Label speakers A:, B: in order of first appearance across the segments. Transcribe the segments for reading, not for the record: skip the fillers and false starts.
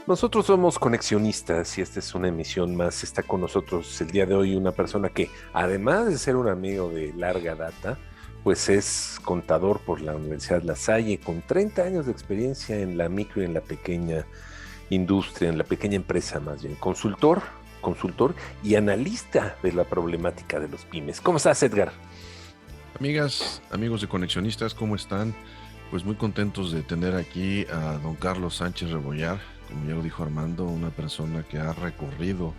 A: Nosotros somos conexionistas y esta es una emisión más. Está con nosotros el día de hoy una persona que, además de ser un amigo de larga data, pues es contador por la Universidad La Salle, con 30 años de experiencia en la micro y en la pequeña industria, en la pequeña empresa más bien, consultor y analista de la problemática de los pymes. ¿Cómo estás, Edgar?
B: Amigas, amigos de Conexionistas, ¿cómo están? Pues muy contentos de tener aquí a don Carlos Sánchez Rebollar, como ya lo dijo Armando, una persona que ha recorrido,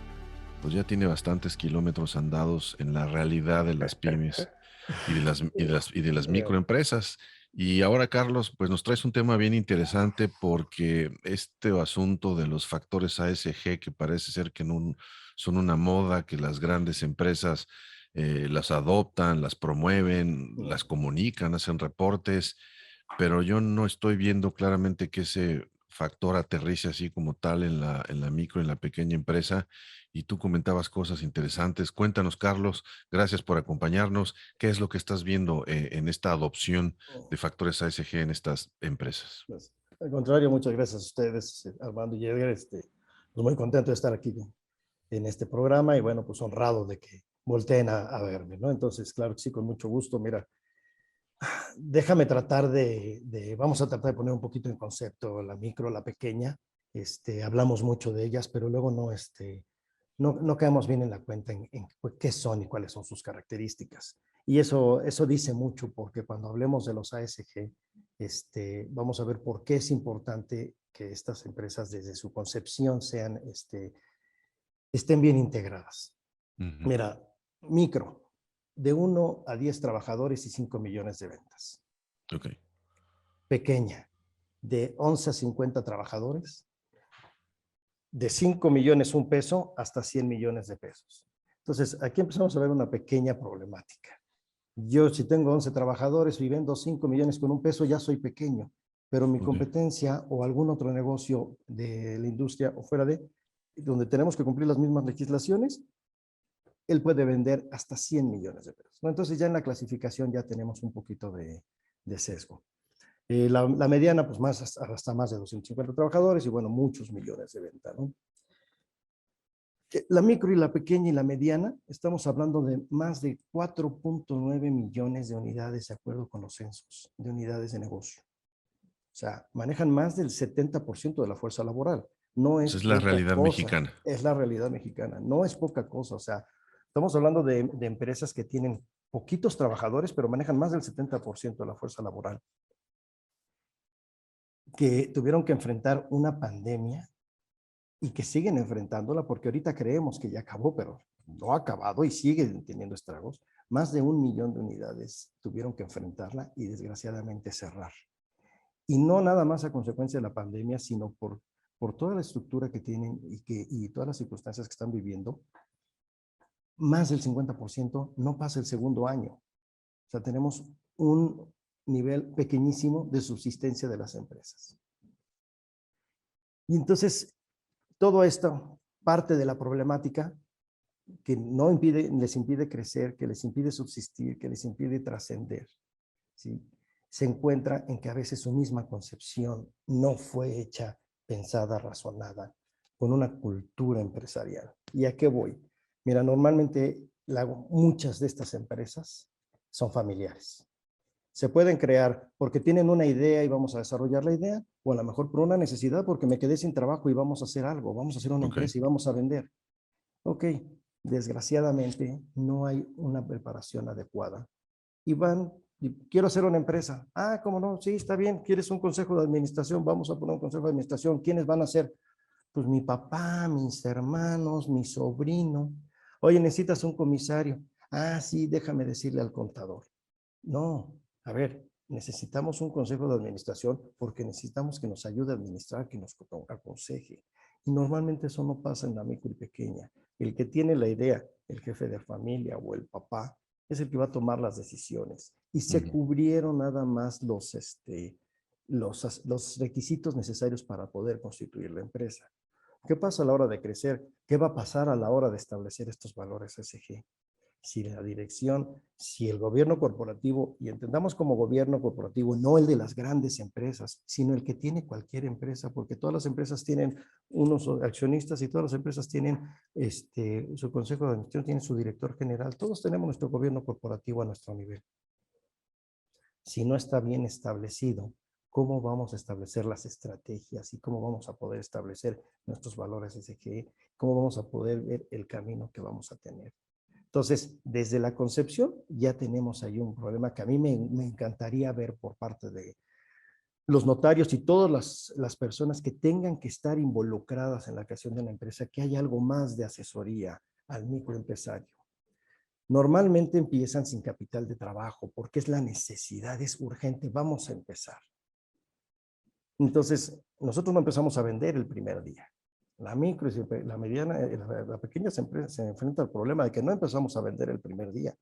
B: pues ya tiene bastantes kilómetros andados en la realidad de las pymes y de las microempresas. Y ahora, Carlos, pues nos traes un tema bien interesante porque este asunto de los factores ASG, que parece ser que son una moda, que las grandes empresas las adoptan, las promueven, las comunican, hacen reportes, pero yo no estoy viendo claramente que ese factor aterrice así como tal en la micro, en la pequeña empresa. Y tú comentabas cosas interesantes. Cuéntanos, Carlos, gracias por acompañarnos. ¿Qué es lo que estás viendo en esta adopción de factores ASG en estas empresas?
C: Pues, al contrario, muchas gracias a ustedes, Armando y Edgar. Pues muy contento de estar aquí en este programa y bueno, pues honrado de que volteen a verme, ¿no? Entonces, claro que sí, con mucho gusto. Mira, déjame tratar vamos a tratar de poner un poquito en concepto la micro, la pequeña. Hablamos mucho de ellas, pero luego no caemos bien en la cuenta en qué son y cuáles son sus características. Y eso dice mucho porque cuando hablemos de los ASG, vamos a ver por qué es importante que estas empresas desde su concepción estén bien integradas.
B: Ujú.
C: Mira, micro, de 1 a 10 trabajadores y 5 millones de ventas.
B: Ok.
C: Pequeña, de 11 a 50 trabajadores, de 5 millones un peso hasta 100 millones de pesos. Entonces, aquí empezamos a ver una pequeña problemática. Yo, si tengo 11 trabajadores y vendo 5 millones con un peso, ya soy pequeño, pero mi
B: Ok.
C: competencia o algún otro negocio de la industria o fuera donde tenemos que cumplir las mismas legislaciones, él puede vender hasta 100 millones de pesos, ¿no? Entonces ya en la clasificación ya tenemos un poquito de sesgo. La mediana, pues hasta más de 250 trabajadores y bueno, muchos millones de venta, ¿no? La micro y la pequeña y la mediana, estamos hablando de más de 4.9 millones de unidades de acuerdo con los censos, de unidades de negocio. O sea, manejan más del 70% de la fuerza laboral. No
B: Esa
C: es
B: es la
C: poca
B: realidad
C: cosa,
B: mexicana.
C: es la realidad mexicana, no es poca cosa. O sea, estamos hablando de empresas que tienen poquitos trabajadores, pero manejan más del 70% de la fuerza laboral, que tuvieron que enfrentar una pandemia y que siguen enfrentándola, porque ahorita creemos que ya acabó, pero no ha acabado y siguen teniendo estragos. Más de 1 millón de unidades tuvieron que enfrentarla y desgraciadamente cerrar. Y no nada más a consecuencia de la pandemia, sino por toda la estructura que tienen y todas las circunstancias que están viviendo. Más del 50% no pasa el segundo año. O sea, tenemos un nivel pequeñísimo de subsistencia de las empresas. Y entonces, todo esto parte de la problemática que les impide crecer, que les impide subsistir, que les impide trascender, ¿sí? Se encuentra en que a veces su misma concepción no fue hecha, pensada, razonada, con una cultura empresarial. ¿Y a qué voy? Mira, normalmente muchas de estas empresas son familiares. Se pueden crear porque tienen una idea y vamos a desarrollar la idea, o a lo mejor por una necesidad porque me quedé sin trabajo y vamos a hacer algo, vamos a hacer una
B: Ok.
C: empresa y vamos a vender. Ok, desgraciadamente no hay una preparación adecuada. Y quiero hacer una empresa. Ah, ¿cómo no? Sí, está bien. ¿Quieres un consejo de administración? Vamos a poner un consejo de administración. ¿Quiénes van a ser? Pues mi papá, mis hermanos, mi sobrino. Oye, necesitas un comisario. Ah, sí, déjame decirle al contador. No, a ver, necesitamos un consejo de administración porque necesitamos que nos ayude a administrar, que nos aconseje. Y normalmente eso no pasa en la micro y pequeña. El que tiene la idea, el jefe de familia o el papá, es el que va a tomar las decisiones. Y se
B: Ujú.
C: cubrieron nada más los requisitos necesarios para poder constituir la empresa. ¿Qué pasa a la hora de crecer? ¿Qué va a pasar a la hora de establecer estos valores SG? si la dirección, si el gobierno corporativo, y entendamos como gobierno corporativo, no el de las grandes empresas, sino el que tiene cualquier empresa, porque todas las empresas tienen unos accionistas y todas las empresas tienen su consejo de administración, tiene su director general, todos tenemos nuestro gobierno corporativo a nuestro nivel. Si no está bien establecido, ¿cómo vamos a establecer las estrategias y cómo vamos a poder establecer nuestros valores ESG? ¿Cómo vamos a poder ver el camino que vamos a tener? Entonces, desde la concepción ya tenemos ahí un problema que a mí me encantaría ver por parte de los notarios y todas las personas que tengan que estar involucradas en la creación de una empresa, que haya algo más de asesoría al microempresario. Normalmente empiezan sin capital de trabajo porque es la necesidad, es urgente, vamos a empezar. Entonces, nosotros no empezamos a vender el primer día. La micro y la mediana, la pequeña empresa se enfrenta al problema de que no empezamos a vender el primer día.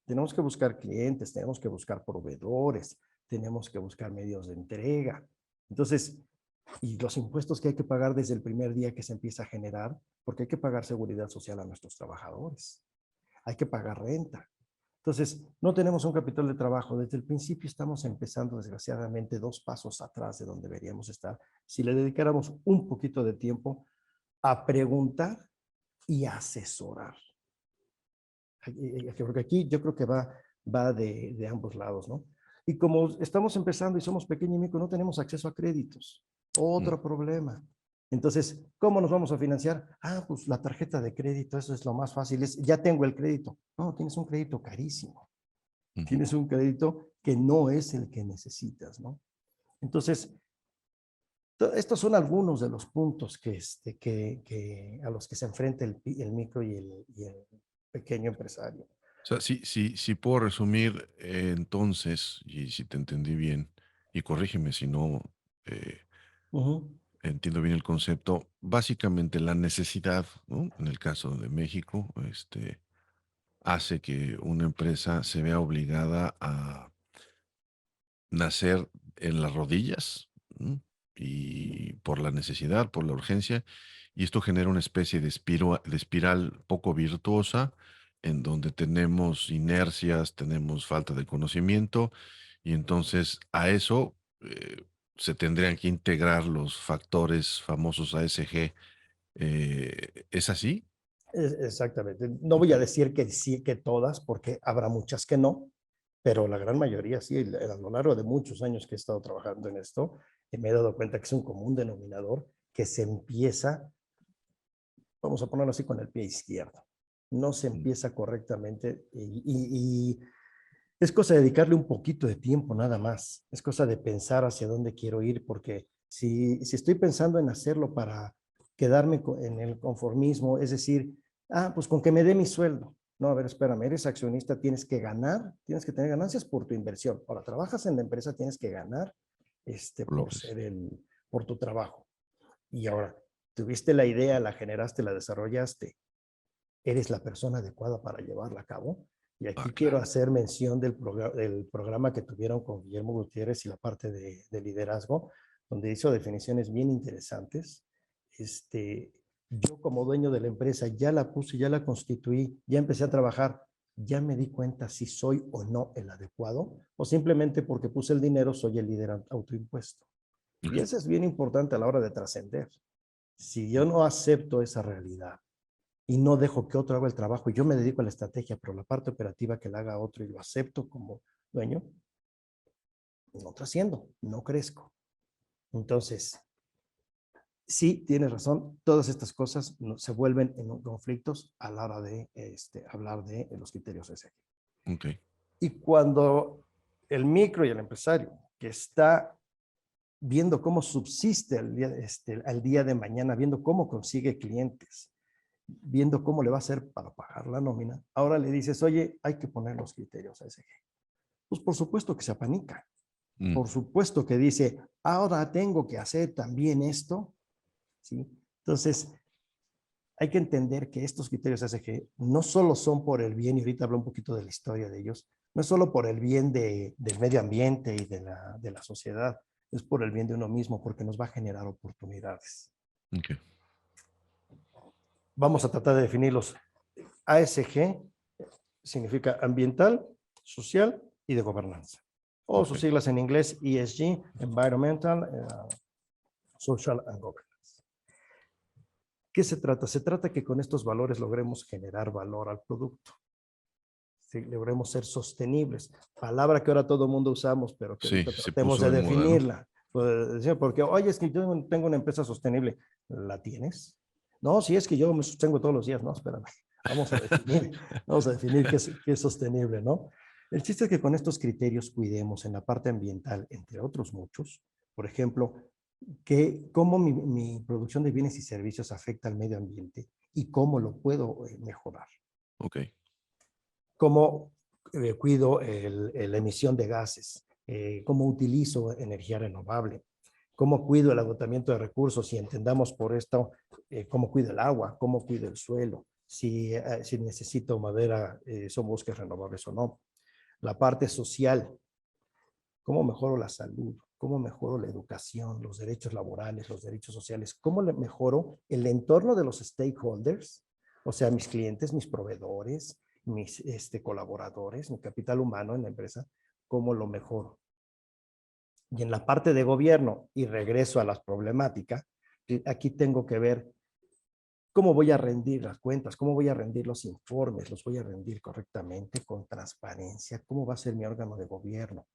C: Tenemos que buscar clientes, tenemos que buscar proveedores, tenemos que buscar medios de entrega. Entonces, y los impuestos que hay que pagar desde el primer día que se empieza a generar, porque hay que pagar seguridad social a nuestros trabajadores. Hay que pagar renta. Entonces, no tenemos un capital de trabajo. Desde el principio estamos empezando, desgraciadamente, 2 pasos atrás de donde deberíamos estar. Si le dedicáramos un poquito de tiempo a preguntar y a asesorar. Porque aquí yo creo que va de ambos lados, ¿no? Y como estamos empezando y somos pequeños y micro, no tenemos acceso a créditos. Otro problema. Entonces, ¿cómo nos vamos a financiar? Pues la tarjeta de crédito, eso es lo más fácil. Ya tengo el crédito. No, tienes un crédito carísimo. Tienes un crédito que no es el que necesitas, ¿no? Entonces, estos son algunos de los puntos a los que se enfrenta el micro y el pequeño empresario.
B: O sea, sí puedo resumir entonces, y si te entendí bien, y corrígeme si no entiendo bien el concepto, básicamente la necesidad, ¿no? En el caso de México, hace que una empresa se vea obligada a nacer en las rodillas, ¿no? Y por la necesidad, por la urgencia, y esto genera una especie de espiral poco virtuosa en donde tenemos inercias, tenemos falta de conocimiento, y entonces a eso se tendrían que integrar los factores famosos ASG. ¿Es así?
C: Exactamente. No voy a decir que sí, que todas, porque habrá muchas que no, pero la gran mayoría sí. A lo largo de muchos años que he estado trabajando en esto, me he dado cuenta que es un común denominador que se empieza, vamos a ponerlo así, con el pie izquierdo. No se empieza correctamente y es cosa de dedicarle un poquito de tiempo nada más. Es cosa de pensar hacia dónde quiero ir, porque si estoy pensando en hacerlo para quedarme en el conformismo, es decir, pues con que me dé mi sueldo. No, a ver, espérame, eres accionista, tienes que ganar, tienes que tener ganancias por tu inversión. Ahora, trabajas en la empresa, tienes que ganar por tu trabajo. Y ahora, tuviste la idea, la generaste, la desarrollaste, eres la persona adecuada para llevarla a cabo. Y aquí quiero hacer mención del programa que tuvieron con Guillermo Gutiérrez y la parte de liderazgo, donde hizo definiciones bien interesantes. Yo como dueño de la empresa ya la puse, ya la constituí, ya empecé a trabajar, ya me di cuenta si soy o no el adecuado, o simplemente porque puse el dinero soy el líder autoimpuesto. Y eso es bien importante a la hora de trascender. Si yo no acepto esa realidad y no dejo que otro haga el trabajo y yo me dedico a la estrategia, pero la parte operativa que la haga otro y lo acepto como dueño, no trasciendo, no crezco. Entonces, sí, tienes razón, todas estas cosas se vuelven en conflictos a la hora de hablar de los criterios ESG.
B: Okay.
C: Y cuando el micro y el empresario que está viendo cómo subsiste al día de mañana, viendo cómo consigue clientes, viendo cómo le va a hacer para pagar la nómina, ahora le dices, oye, hay que poner los criterios ESG. Pues por supuesto que se apanica. Por supuesto que dice, ahora tengo que hacer también esto, ¿sí? Entonces, hay que entender que estos criterios ESG no solo son por el bien, y ahorita hablo un poquito de la historia de ellos, no es solo por el bien del medio ambiente y de la sociedad, es por el bien de uno mismo, porque nos va a generar oportunidades.
B: Okay.
C: Vamos a tratar de definirlos. ASG significa ambiental, social y de gobernanza. O sus siglas en inglés, ESG, Environmental, Social and Governance. ¿Qué se trata? Se trata que con estos valores logremos generar valor al producto. Sí, logremos ser sostenibles. Palabra que ahora todo el mundo usamos, pero que ahorita tratemos de definirla. Moda, ¿no? Porque, oye, es que yo tengo una empresa sostenible. ¿La tienes? No, si es que yo me sostengo todos los días. No, espérame. Vamos a definir qué es sostenible, ¿no? El chiste es que con estos criterios cuidemos en la parte ambiental, entre otros muchos. Por ejemplo, cómo mi producción de bienes y servicios afecta al medio ambiente y cómo lo puedo mejorar.
B: Ok.
C: Cómo cuido la emisión de gases, cómo utilizo energía renovable, cómo cuido el agotamiento de recursos y entendamos por esto cómo cuido el agua, cómo cuido el suelo, si necesito madera, son bosques renovables o no. La parte social, cómo mejoro la salud, cómo mejoro la educación, los derechos laborales, los derechos sociales, cómo mejoro el entorno de los stakeholders, o sea, mis clientes, mis proveedores, mis colaboradores, mi capital humano en la empresa, cómo lo mejoro. Y en la parte de gobierno, y regreso a las problemáticas, aquí tengo que ver cómo voy a rendir las cuentas, cómo voy a rendir los informes, los voy a rendir correctamente, con transparencia, cómo va a ser mi órgano de gobierno.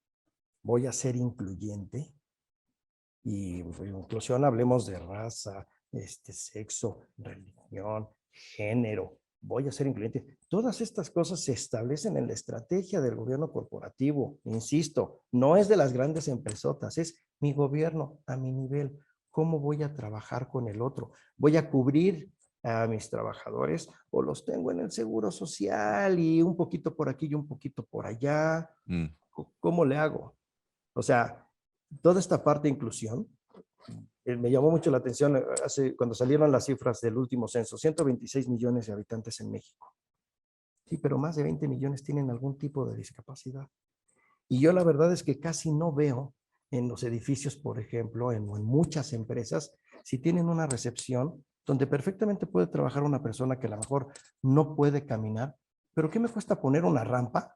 C: Voy a ser incluyente. Y inclusión, hablemos de raza, sexo, religión, género. Voy a ser incluyente. Todas estas cosas se establecen en la estrategia del gobierno corporativo. Insisto, no es de las grandes empresotas, es mi gobierno a mi nivel. ¿Cómo voy a trabajar con el otro? ¿Voy a cubrir a mis trabajadores o los tengo en el seguro social y un poquito por aquí y un poquito por allá? ¿Cómo le hago? O sea, toda esta parte de inclusión, me llamó mucho la atención cuando salieron las cifras del último censo, 126 millones de habitantes en México. Sí, pero más de 20 millones tienen algún tipo de discapacidad. Y yo la verdad es que casi no veo en los edificios, por ejemplo, en muchas empresas, si tienen una recepción donde perfectamente puede trabajar una persona que a lo mejor no puede caminar, pero ¿qué me cuesta poner una rampa?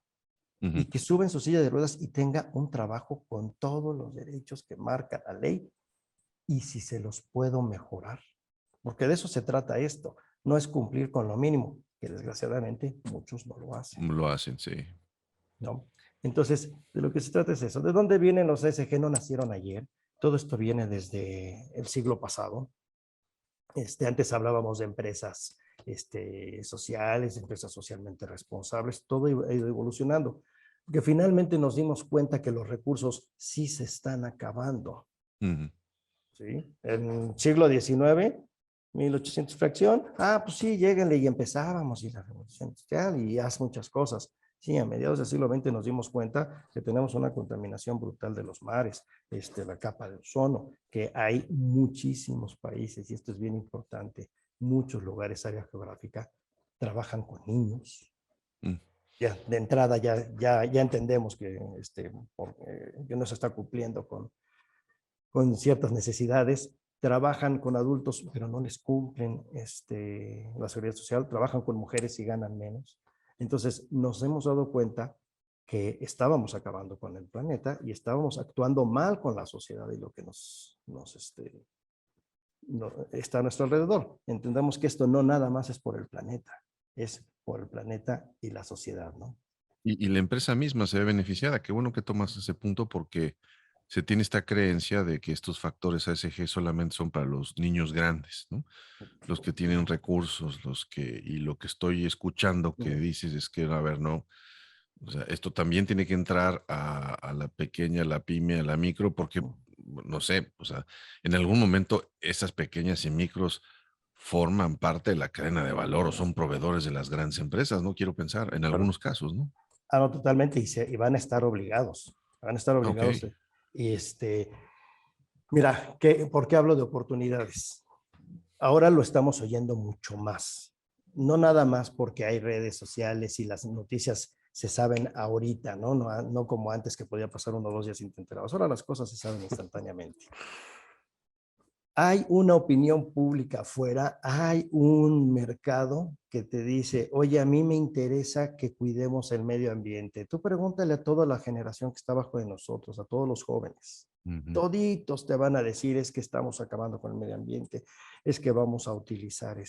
C: Y que suba en su silla de ruedas y tenga un trabajo con todos los derechos que marca la ley y si se los puedo mejorar. Porque de eso se trata esto. No es cumplir con lo mínimo, que desgraciadamente muchos no lo hacen.
B: Lo hacen, sí.
C: ¿No? Entonces, de lo que se trata es eso. ¿De dónde vienen los ESG? No nacieron ayer. Todo esto viene desde el siglo pasado. Antes hablábamos de empresas sociales, empresas socialmente responsables. Todo ha ido evolucionando. Que finalmente nos dimos cuenta que los recursos sí se están acabando. ¿Sí? En el siglo XIX, 1800 fracción, pues sí, lléguenle y empezábamos, y la revolución industrial, y hace muchas cosas. Sí, a mediados del siglo XX nos dimos cuenta que tenemos una contaminación brutal de los mares, la capa de ozono, que hay muchísimos países, y esto es bien importante, muchos lugares, área geográfica, trabajan con niños. Ya, de entrada ya entendemos que no se está cumpliendo con ciertas necesidades, trabajan con adultos, pero no les cumplen la seguridad social, trabajan con mujeres y ganan menos. Entonces nos hemos dado cuenta que estábamos acabando con el planeta y estábamos actuando mal con la sociedad y lo que está a nuestro alrededor. Entendamos que esto no nada más es por el planeta, es por el planeta y la sociedad, ¿no?
B: Y la empresa misma se ve beneficiada. Qué bueno que tomas ese punto porque se tiene esta creencia de que estos factores ASG solamente son para los niños grandes, ¿no? Los que tienen recursos, y lo que estoy escuchando que dices es que, a ver, no, o sea, esto también tiene que entrar a la pequeña, la pyme, a la micro, porque, no sé, o sea, en algún momento esas pequeñas y micros forman parte de la cadena de valor o son proveedores de las grandes empresas, ¿no? Quiero pensar, en algunos casos, ¿no?
C: No, totalmente, y van a estar obligados,
B: Ok.
C: y mira, ¿por qué hablo de oportunidades? Ahora lo estamos oyendo mucho más, no nada más porque hay redes sociales y las noticias se saben ahorita, ¿no? No como antes que podía pasar 1 o 2 días sin te enterabas. Ahora las cosas se saben instantáneamente. hay una opinión pública afuera, hay un mercado que te dice, oye, a mí me interesa que cuidemos el medio ambiente. Tú pregúntale a toda la generación que está abajo de nosotros, a todos los jóvenes. Toditos te van a decir es que estamos acabando con el medio ambiente, es que vamos a utilizar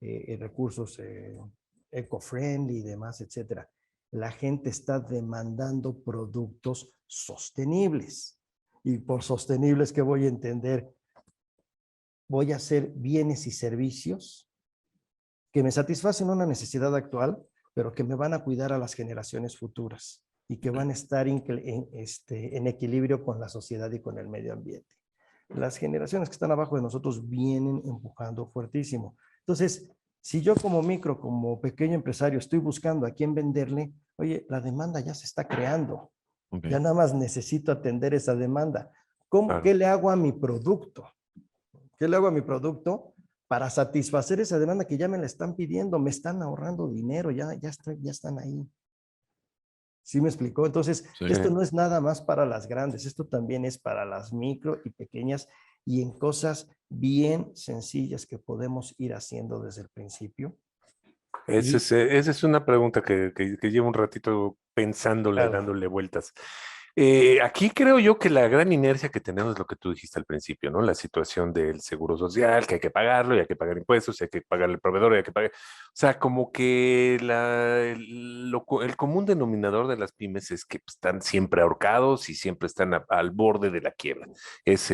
C: recursos eco-friendly y demás, etcétera. La gente está demandando productos sostenibles. Y por sostenibles, ¿qué voy a entender? Voy a hacer bienes y servicios que me satisfacen una necesidad actual, pero que me van a cuidar a las generaciones futuras y que van a estar en equilibrio con la sociedad y con el medio ambiente. Las generaciones que están abajo de nosotros vienen empujando fuertísimo. Entonces, si yo como micro, como pequeño empresario, estoy buscando a quién venderle, oye, la demanda ya se está creando.
B: Okay.
C: Ya nada más necesito atender esa demanda.
A: Claro.
C: ¿Qué le hago a mi producto? ¿Qué le hago a mi producto para satisfacer esa demanda que ya me la están pidiendo? Me están ahorrando dinero, ya están ahí. ¿Sí me explicó? Entonces,
B: Sí.
C: esto no es nada más para las grandes, esto también es para las micro y pequeñas y en cosas bien sencillas que podemos ir haciendo desde el principio.
A: Esa es una pregunta que llevo un ratito pensándola y
C: Claro.
A: dándole vueltas. Aquí creo yo que la gran inercia que tenemos es lo que tú dijiste al principio, ¿no? La situación del seguro social, que hay que pagarlo, y hay que pagar impuestos, y hay que pagarle al proveedor, y hay que pagar. O sea, como que el común denominador de las pymes es que pues, están siempre ahorcados y siempre están al borde de la quiebra. Es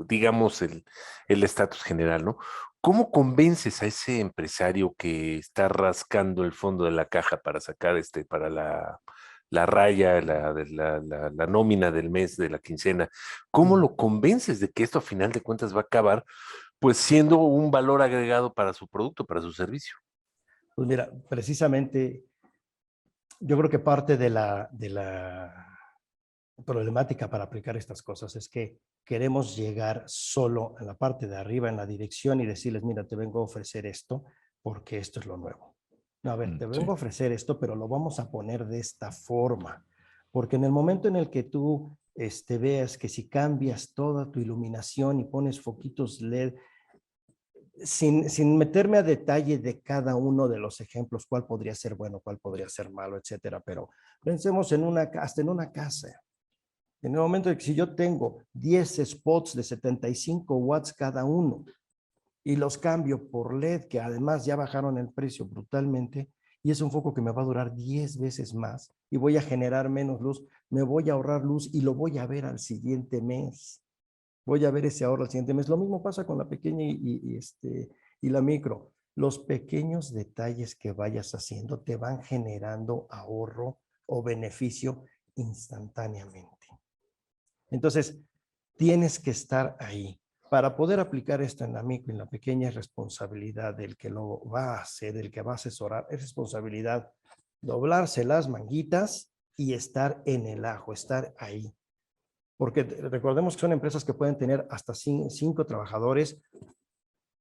A: digamos, el estatus general, ¿no? ¿Cómo convences a ese empresario que está rascando el fondo de la caja para sacar para la raya, la nómina del mes, de la quincena? ¿Cómo lo convences de que esto a final de cuentas va a acabar pues siendo un valor agregado para su producto, para su servicio?
C: Pues mira, precisamente yo creo que parte de la problemática para aplicar estas cosas es que queremos llegar solo en la parte de arriba, en la dirección y decirles, mira, te vengo a ofrecer esto porque esto es lo nuevo. No, a ver, te vengo a ofrecer esto, pero lo vamos a poner de esta forma. Porque en el momento en el que tú veas que si cambias toda tu iluminación y pones foquitos LED, sin meterme a detalle de cada uno de los ejemplos, cuál podría ser bueno, cuál podría ser malo, etcétera, pero pensemos hasta en una casa. En el momento de que si yo tengo 10 spots de 75 watts cada uno y los cambio por LED, que además ya bajaron el precio brutalmente, y es un foco que me va a durar 10 veces más y voy a generar menos luz, me voy a ahorrar luz y lo voy a ver al siguiente mes. Voy a ver ese ahorro al siguiente mes. Lo mismo pasa con la pequeña y la micro. Los pequeños detalles que vayas haciendo te van generando ahorro o beneficio instantáneamente. Entonces, tienes que estar ahí. Para poder aplicar esto en la micro y en la pequeña es responsabilidad del que lo va a hacer, del que va a asesorar. Es responsabilidad doblarse las manguitas y estar en el ajo, estar ahí. Porque recordemos que son empresas que pueden tener hasta 5 trabajadores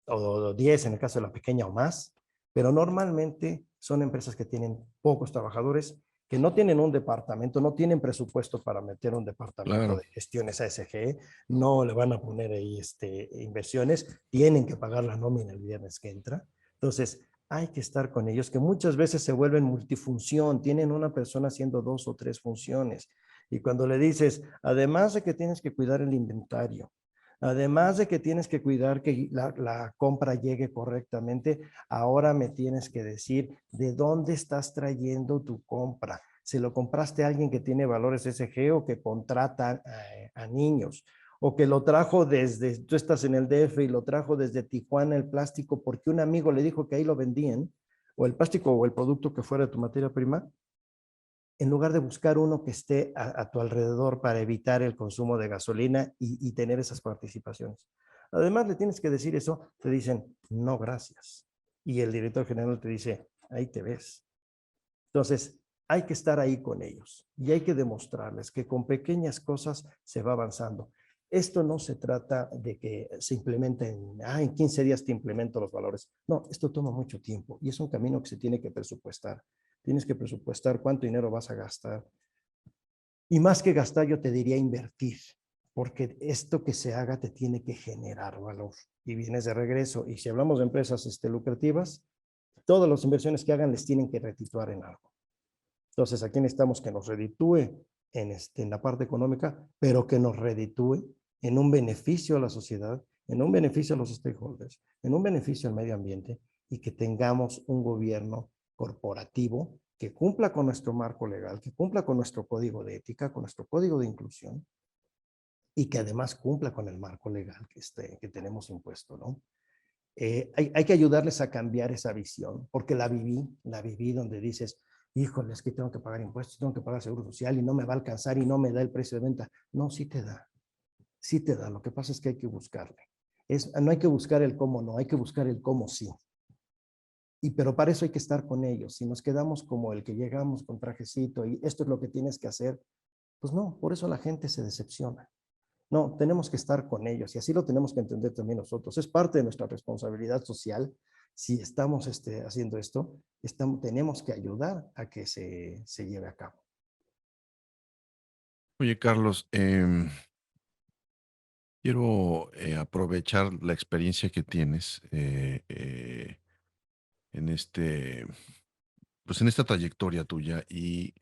C: o 10 en el caso de la pequeña o más, pero normalmente son empresas que tienen pocos trabajadores, que no tienen un departamento, no tienen presupuesto para meter un departamento de gestiones ASG, no le van a poner ahí inversiones, tienen que pagar la nómina el viernes que entra. Entonces, hay que estar con ellos, que muchas veces se vuelven multifunción, tienen una persona haciendo 2 o 3 funciones. Y cuando le dices, además de que tienes que cuidar el inventario, además de que tienes que cuidar que la compra llegue correctamente, ahora me tienes que decir de dónde estás trayendo tu compra. Si lo compraste a alguien que tiene valores SG o que contrata a niños, o que lo trajo tú estás en el DF y lo trajo desde Tijuana el plástico porque un amigo le dijo que ahí lo vendían, o el plástico o el producto que fuera de tu materia prima, en lugar de buscar uno que esté a tu alrededor para evitar el consumo de gasolina y tener esas participaciones. Además, le tienes que decir eso, te dicen, no, gracias. Y el director general te dice, ahí te ves. Entonces, hay que estar ahí con ellos y hay que demostrarles que con pequeñas cosas se va avanzando. Esto no se trata de que se implementen, en 15 días te implemento los valores. No, esto toma mucho tiempo y es un camino que se tiene que presupuestar. Tienes que presupuestar cuánto dinero vas a gastar. Y más que gastar, yo te diría invertir. porque esto que se haga te tiene que generar valor y vienes de regreso. Y si hablamos de empresas lucrativas, todas las inversiones que hagan les tienen que redituar en algo. Entonces, aquí necesitamos que nos reditúe en la parte económica, pero que nos reditúe en un beneficio a la sociedad, en un beneficio a los stakeholders, en un beneficio al medio ambiente y que tengamos un gobierno corporativo que cumpla con nuestro marco legal, que cumpla con nuestro código de ética, con nuestro código de inclusión y que además cumpla con el marco legal que tenemos impuesto, ¿no? Hay que ayudarles a cambiar esa visión, porque la viví donde dices, híjole, es que tengo que pagar impuestos, tengo que pagar seguro social y no me va a alcanzar y no me da el precio de venta. No, sí te da, sí te da. Lo que pasa es que hay que buscarle. No hay que buscar el cómo no, hay que buscar el cómo sí. Pero para eso hay que estar con ellos. Si nos quedamos como el que llegamos con trajecito y esto es lo que tienes que hacer, pues no, por eso la gente se decepciona. No, tenemos que estar con ellos y así lo tenemos que entender también nosotros. Es parte de nuestra responsabilidad social. Si estamos haciendo esto, tenemos que ayudar a que se lleve a cabo.
B: Oye, Carlos, quiero aprovechar la experiencia que tienes en pues en esta trayectoria tuya y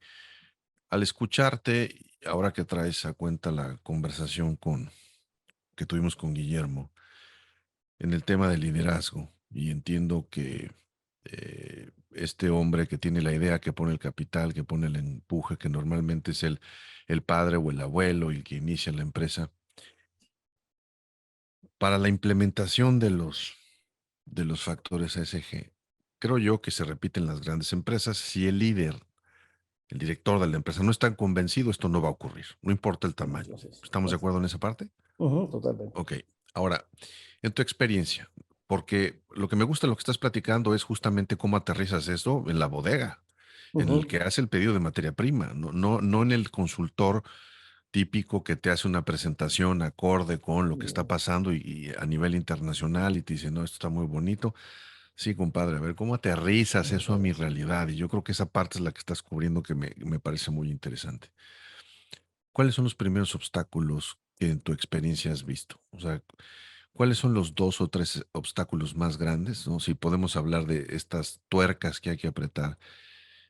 B: al escucharte, ahora que traes a cuenta la conversación que tuvimos con Guillermo en el tema del liderazgo, y entiendo que este hombre que tiene la idea, que pone el capital, que pone el empuje, que normalmente es el padre o el abuelo el que inicia la empresa, para la implementación de los factores ESG, creo yo que se repiten las grandes empresas. Si el líder, el director de la empresa no está convencido, esto no va a ocurrir, no importa el tamaño. ¿Estamos de acuerdo en esa parte?
C: Totalmente.
B: Ok, ahora, en tu experiencia, porque lo que me gusta de lo que estás platicando es justamente cómo aterrizas esto en la bodega, en el que hace el pedido de materia prima, no en el consultor típico que te hace una presentación acorde con lo que está pasando y a nivel internacional y te dice, no, esto está muy bonito. Sí, compadre, a ver, ¿cómo aterrizas eso a mi realidad? Y yo creo que esa parte es la que estás cubriendo que me parece muy interesante. ¿Cuáles son los primeros obstáculos que en tu experiencia has visto? O sea, ¿cuáles son los 2 o 3 obstáculos más grandes, ¿no? Si podemos hablar de estas tuercas que hay que apretar.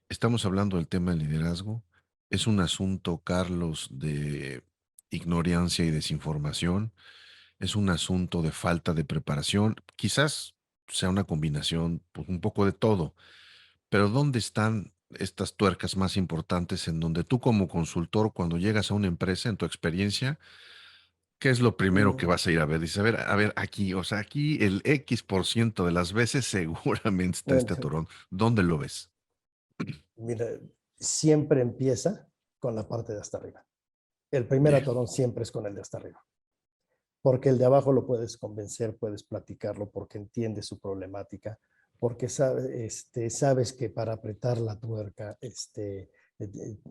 B: Estamos hablando del tema del liderazgo. Es un asunto, Carlos, de ignorancia y desinformación. Es un asunto de falta de preparación. Quizás sea una combinación, pues, un poco de todo. Pero ¿dónde están estas tuercas más importantes en donde tú como consultor, cuando llegas a una empresa, en tu experiencia, qué es lo primero que vas a ir a ver? Dices, a ver, aquí, o sea, aquí el X% de las veces seguramente está este atorón. ¿Dónde lo ves?
C: Mira, siempre empieza con la parte de hasta arriba. El primer
B: Bien,
C: atorón siempre es con el de hasta arriba. Porque el de abajo lo puedes convencer, puedes platicarlo, porque entiende su problemática, porque sabes que para apretar la tuerca,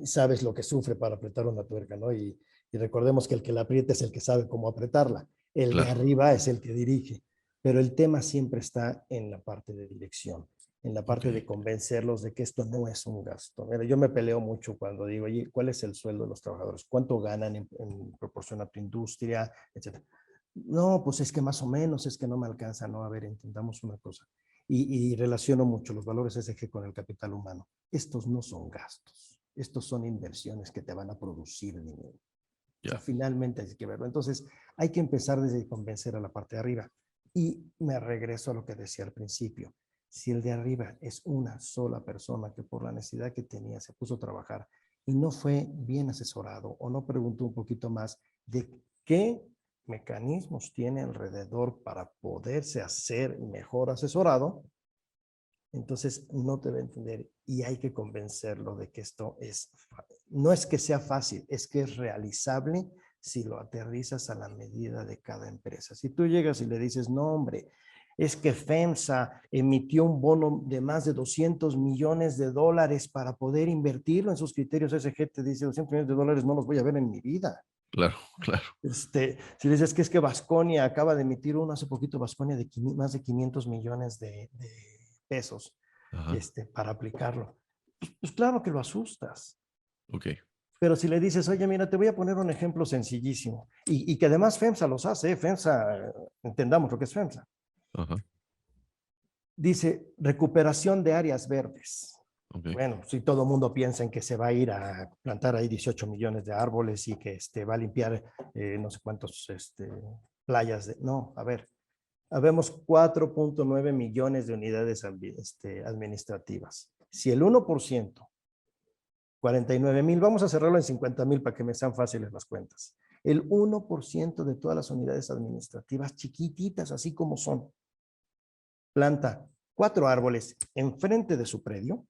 C: sabes lo que sufre para apretar una tuerca, ¿no? Y recordemos que el que la aprieta es el que sabe cómo apretarla. El de
B: claro.
C: arriba es el que dirige, pero el tema siempre está en la parte de dirección, en la
B: Ok,
C: parte de convencerlos de que esto no es un gasto. Mira, yo me peleo mucho cuando digo, oye, ¿cuál es el sueldo de los trabajadores? ¿Cuánto ganan en proporción a tu industria, etcétera? No, pues es que más o menos, es que no me alcanza, no, a ver, intentamos una cosa. Y relaciono mucho los valores SG con el capital humano. Estos no son gastos, estos son inversiones que te van a producir dinero. O sea,
B: ya.
C: finalmente hay que verlo. Entonces, hay que empezar desde convencer a la parte de arriba. Y me regreso a lo que decía al principio. Si el de arriba es una sola persona que por la necesidad que tenía se puso a trabajar y no fue bien asesorado o no preguntó un poquito más de qué mecanismos tiene alrededor para poderse hacer mejor asesorado, entonces no te va a entender y hay que convencerlo de que esto no es que sea fácil, es que es realizable si lo aterrizas a la medida de cada empresa. Si tú llegas y le dices, no hombre, es que FEMSA emitió un bono de más de $200 millones para poder invertirlo en sus criterios SG, te dice $200 millones no los voy a ver en mi vida.
B: Claro, claro.
C: Si dices que es que Baskonia acaba de emitir uno hace poquito, Baskonia de más de 500 millones de pesos
B: Ajá.
C: para aplicarlo. Pues claro que lo asustas.
B: Ok.
C: Pero si le dices, oye, mira, te voy a poner un ejemplo sencillísimo, y que además FEMSA los hace, FEMSA, entendamos lo que es FEMSA.
B: Ajá,
C: Dice, recuperación de áreas verdes.
B: ok.
C: Bueno, si todo el mundo piensa en que se va a ir a plantar ahí 18 millones de árboles y que va a limpiar no sé cuántos playas. No, a ver, habemos 4.9 millones de unidades administrativas. Si el 1%, 49,000, vamos a cerrarlo en 50,000 para que me sean fáciles las cuentas. El 1% de todas las unidades administrativas chiquititas, así como son, planta 4 árboles enfrente de su predio,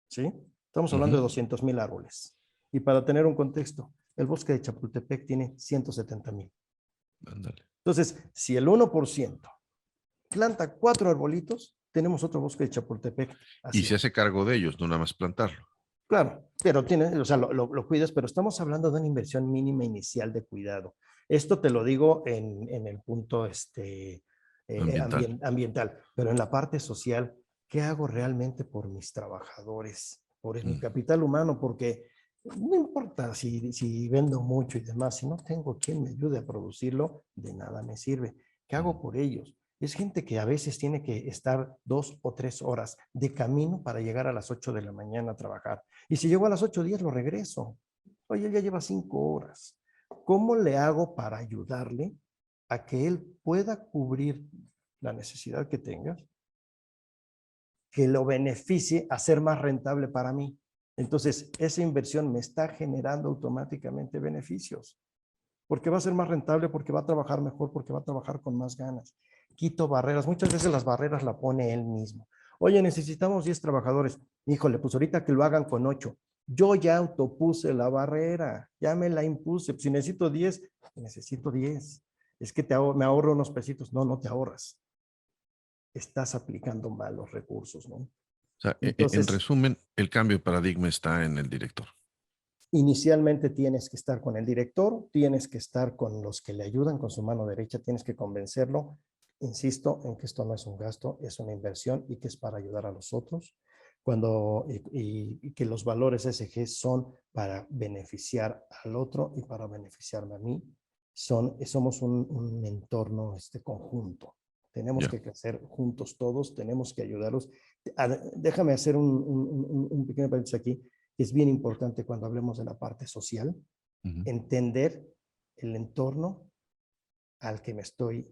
C: ¿sí? Estamos hablando de 200,000 árboles. Y para tener un contexto, el bosque de Chapultepec tiene 170,000.
B: Ándale.
C: Entonces, si el 1% planta 4 arbolitos, tenemos otro bosque de Chapultepec. Así.
B: Y se hace cargo de ellos, no nada más plantarlo.
C: Claro, pero tiene, o sea, lo cuidas, pero estamos hablando de una inversión mínima inicial de cuidado. Esto te lo digo en el punto
B: Ambiental.
C: ambiental, pero en la parte social, ¿qué hago realmente por mis trabajadores, por mi capital humano? Porque no importa si vendo mucho y demás, si no tengo quien me ayude a producirlo, de nada me sirve. ¿Qué hago por ellos? Es gente que a veces tiene que estar 2 o 3 horas de camino para llegar a las 8 de la mañana a trabajar. Y si llego a las 8:10, lo regreso. Oye, ya lleva 5 horas. ¿Cómo le hago para ayudarle a que él pueda cubrir la necesidad que tenga, que lo beneficie a ser más rentable para mí? Entonces, esa inversión me está generando automáticamente beneficios, porque va a ser más rentable, porque va a trabajar mejor, porque va a trabajar con más ganas. Quito barreras. Muchas veces las barreras la pone él mismo. Oye, necesitamos 10 trabajadores. Híjole, pues ahorita que lo hagan con 8. Yo ya autopuse la barrera, ya me la impuse. Pues si necesito 10, necesito 10. Es que me ahorro unos pesitos. No, no te ahorras. Estás aplicando mal los recursos, ¿no?
B: O sea, en
C: Entonces,
B: resumen, el cambio de paradigma está en el director.
C: inicialmente tienes que estar con el director, tienes que estar con los que le ayudan con su mano derecha, tienes que convencerlo. Insisto en que esto no es un gasto, es una inversión y que es para ayudar a los otros. Y que los valores SG son para beneficiar al otro y para beneficiarme a mí. Somos un entorno conjunto. Tenemos que crecer juntos todos, tenemos que ayudarlos. Déjame hacer un pequeño paréntesis aquí. Es bien importante cuando hablemos de la parte social, entender el entorno al que me estoy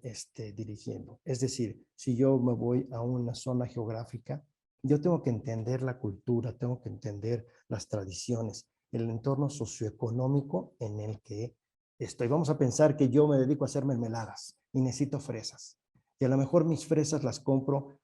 C: dirigiendo. Es decir, si yo me voy a una zona geográfica, yo tengo que entender la cultura, tengo que entender las tradiciones, el entorno socioeconómico en el que estoy. Vamos a pensar que yo me dedico a hacer mermeladas y necesito fresas. Y a lo mejor mis fresas las compro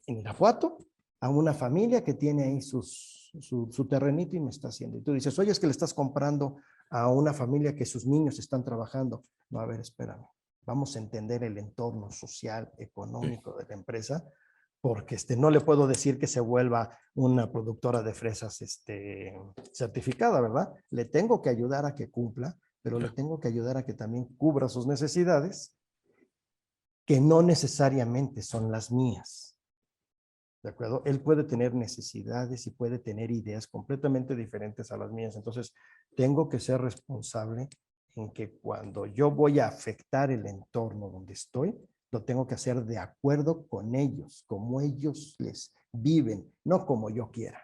C: en Irapuato a una familia que tiene ahí su terrenito y me está haciendo. Y tú dices, oye, es que le estás comprando a una familia que sus niños están trabajando. No, a ver, espérame. Vamos a entender el entorno social, económico de la empresa, porque no le puedo decir que se vuelva una productora de fresas certificada, ¿verdad? Le tengo que ayudar a que cumpla, pero le tengo que ayudar a que también cubra sus necesidades, que no necesariamente son las mías. ¿De acuerdo? Él puede tener necesidades y puede tener ideas completamente diferentes a las mías. Entonces, tengo que ser responsable en que cuando yo voy a afectar el entorno donde estoy, lo tengo que hacer de acuerdo con ellos, como ellos les viven, no como yo quiera,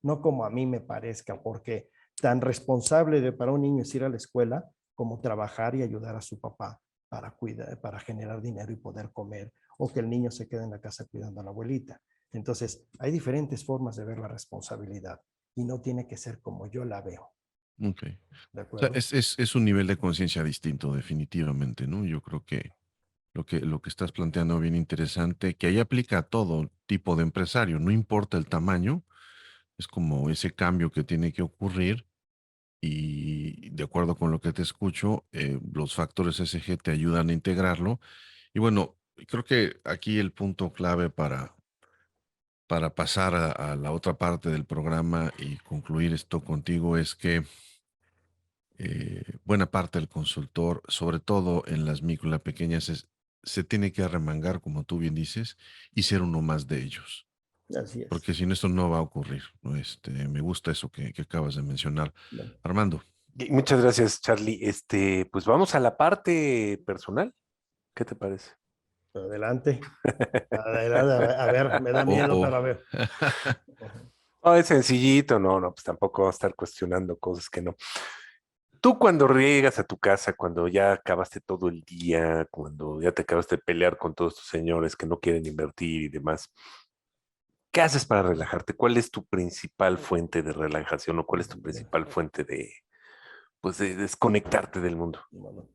C: no como a mí me parezca, porque tan responsable para un niño es ir a la escuela como trabajar y ayudar a su papá para cuidar, para generar dinero y poder comer, o que el niño se quede en la casa cuidando a la abuelita. Entonces, hay diferentes formas de ver la responsabilidad y no tiene que ser como yo la veo.
B: Ok.
C: ¿De
B: O sea,
C: acuerdo?
B: es un nivel de conciencia distinto, definitivamente, ¿no? Yo creo que lo que estás planteando es bien interesante, que ahí aplica a todo tipo de empresario, no importa el tamaño, es como ese cambio que tiene que ocurrir y de acuerdo con lo que te escucho, los factores SG te ayudan a integrarlo. Y bueno, creo que aquí el punto clave para pasar a la otra parte del programa y concluir esto contigo es que buena parte del consultor, sobre todo en las micro y las pequeñas, se tiene que arremangar, como tú bien dices, y ser uno más de ellos.
C: Así es.
B: porque sin esto no va a ocurrir, ¿no? Me gusta eso que acabas de mencionar.
C: Bueno,
B: Armando,
A: Y muchas gracias, Charlie. Pues vamos a la parte personal. ¿Qué te parece?
C: adelante. Adelante, a ver, me da
B: oh,
C: miedo,
B: oh.
C: pero a ver.
A: Oh, es sencillito, no, pues tampoco vamos a estar cuestionando cosas que no. Tú cuando llegas a tu casa, cuando ya acabaste todo el día, cuando ya te acabaste de pelear con todos tus señores que no quieren invertir y demás, ¿qué haces para relajarte? ¿Cuál es tu principal fuente de relajación o cuál es tu principal fuente pues, de desconectarte del mundo?
C: Bueno,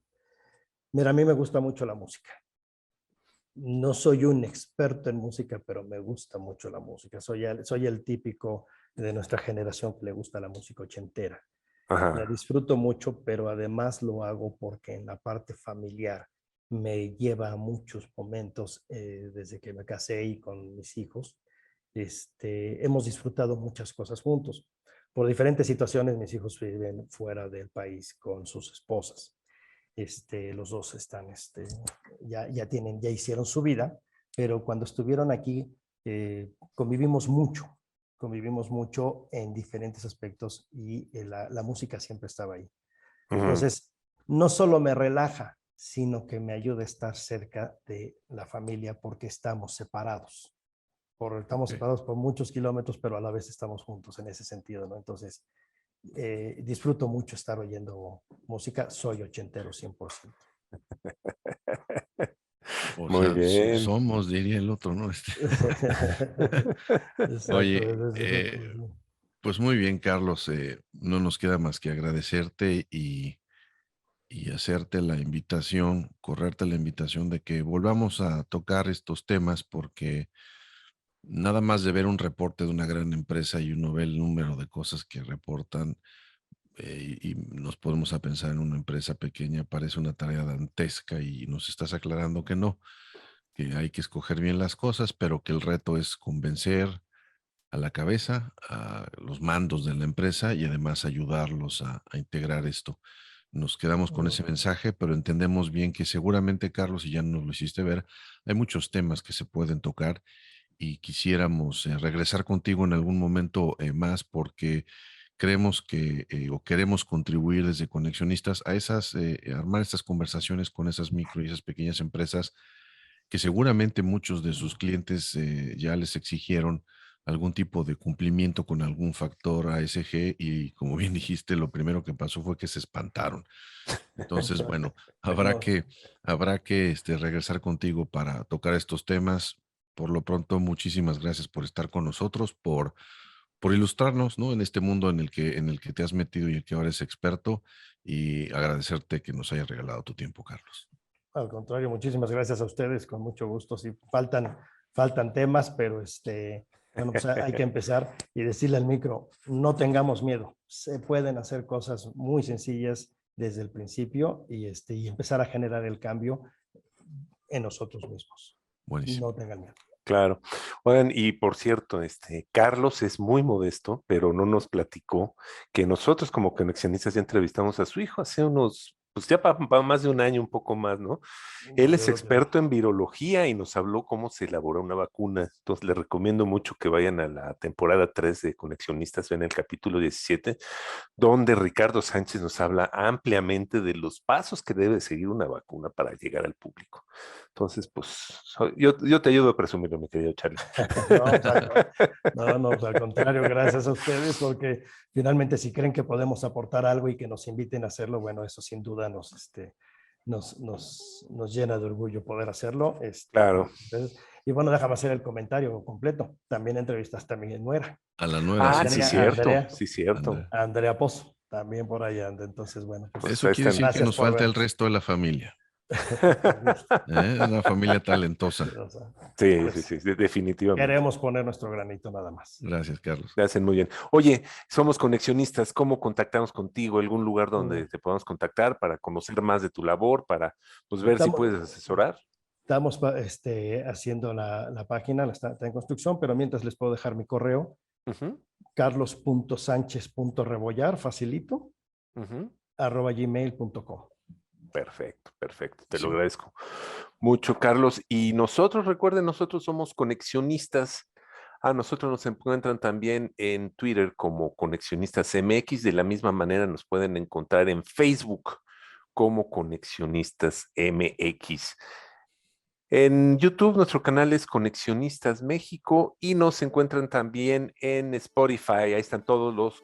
C: mira, a mí me gusta mucho la música. No soy un experto en música, pero me gusta mucho la música. Soy el típico de nuestra generación que le gusta la música ochentera. La
A: Ajá.
C: disfruto mucho, pero además lo hago porque en la parte familiar me lleva a muchos momentos desde que me casé y con mis hijos. Hemos disfrutado muchas cosas juntos. Por diferentes situaciones, mis hijos viven fuera del país con sus esposas. Los dos están, ya hicieron su vida, pero cuando estuvieron aquí convivimos mucho en diferentes aspectos y la música siempre estaba ahí.
A: Ujú,
C: Entonces, no solo me relaja, sino que me ayuda a estar cerca de la familia porque estamos
B: ok.
C: separados por muchos kilómetros, pero a la vez estamos juntos en ese sentido, ¿no? Entonces, disfruto mucho estar oyendo música, soy ochentero 100%.
B: O
A: muy
B: sea,
A: bien.
B: somos, diría el otro, ¿no?
C: Exacto.
B: Oye, pues muy bien, Carlos. No nos queda más que agradecerte y hacerte la invitación, correrte la invitación de que volvamos a tocar estos temas porque nada más de ver un reporte de una gran empresa y uno ve el número de cosas que reportan y nos podemos a pensar en una empresa pequeña, parece una tarea dantesca y nos estás aclarando que no, que hay que escoger bien las cosas, pero que el reto es convencer a la cabeza, a los mandos de la empresa y además ayudarlos a integrar esto. Nos quedamos con ese mensaje, pero entendemos bien que seguramente, Carlos, y ya nos lo hiciste ver, hay muchos temas que se pueden tocar y quisiéramos regresar contigo en algún momento más porque creemos que o queremos contribuir desde Conexionistas a armar estas conversaciones con esas micro y esas pequeñas empresas que seguramente muchos de sus clientes ya les exigieron algún tipo de cumplimiento con algún factor ASG y como bien dijiste, lo primero que pasó fue que se espantaron. Entonces, bueno, habrá
C: No,
B: que, habrá que regresar contigo para tocar estos temas. Por lo pronto, muchísimas gracias por estar con nosotros, por ilustrarnos, ¿no? En este mundo en el que te has metido y el que ahora es experto, y agradecerte que nos hayas regalado tu tiempo, Carlos.
C: al contrario, muchísimas gracias a ustedes, con mucho gusto. Sí, faltan temas, pero bueno, pues hay que empezar y decirle al micro, no tengamos miedo. Se pueden hacer cosas muy sencillas desde el principio y empezar a generar el cambio en nosotros mismos.
B: Buenísimo.
C: No tengan miedo.
A: Claro. Oigan, y por cierto, Carlos es muy modesto, pero no nos platicó que nosotros como conexionistas ya entrevistamos a su hijo hace unos, pues ya para más de un año, un poco más, ¿no? Él
C: Yo
A: es
C: creo que
A: experto en virología y nos habló cómo se elabora una vacuna. Entonces, le recomiendo mucho que vayan a la temporada 3 de Conexionistas, ven el capítulo 17 donde Ricardo Sánchez nos habla ampliamente de los pasos que debe seguir una vacuna para llegar al público. Entonces, pues, yo te ayudo a presumirlo, mi querido Charlie.
C: no, pues al contrario, gracias a ustedes, porque finalmente si creen que podemos aportar algo y que nos inviten a hacerlo, bueno, eso sin duda nos llena de orgullo poder hacerlo.
A: Claro.
C: Y bueno, déjame hacer el comentario completo. También entrevistaste a mi nuera,
B: A la nuera,
A: Ah,
B: sí,
A: sí,
B: sí,
C: Andrea,
B: sí.
A: cierto,
C: Andrea,
A: sí, cierto.
B: Anda.
C: Andrea Pozo, también por ahí anda. Entonces, bueno, pues
A: Pues
B: Eso
A: ahí
B: quiere
A: están.
B: decir que
C: gracias
B: nos
C: por
B: falta el
C: vernos.
B: resto de la familia.
C: Con gusto.
B: Una familia talentosa.
C: O sea,
A: Sí, sí,
C: pues
A: sí, definitivamente.
C: queremos poner nuestro granito nada más.
B: Gracias, Carlos.
A: Te hacen muy bien. Oye, somos conexionistas. ¿Cómo contactamos contigo? ¿Algún lugar donde
C: Mm.
A: te podamos contactar para conocer más de tu labor, para pues ver si
C: Estamos,
A: puedes asesorar?
C: estamos haciendo la página, está en construcción, pero mientras les puedo dejar mi correo,
A: Ujú,
C: carlos.sanchez.rebollar, facilito,
A: ujú.
C: @gmail.com.
A: Perfecto, perfecto. Te lo
B: Buenísimo.
A: agradezco mucho, Carlos. Y nosotros, recuerden, nosotros somos conexionistas. A nosotros nos encuentran también en Twitter como Conexionistas MX. De la misma manera nos pueden encontrar en Facebook como Conexionistas MX. En YouTube nuestro canal es Conexionistas México y nos encuentran también en Spotify. Ahí están todos los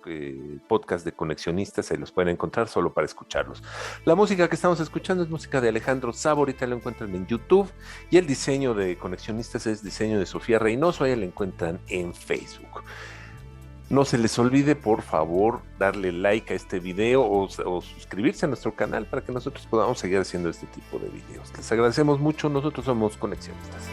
A: podcasts de Conexionistas, ahí los pueden encontrar solo para escucharlos. La música que estamos escuchando es música de Alejandro Sabo, ahorita lo encuentran en YouTube, y el diseño de Conexionistas es diseño de Sofía Reynoso, ahí lo encuentran en Facebook. No se les olvide, por favor, darle like a este video o suscribirse a nuestro canal para que nosotros podamos seguir haciendo este tipo de videos. Les agradecemos mucho, nosotros somos Conexionistas.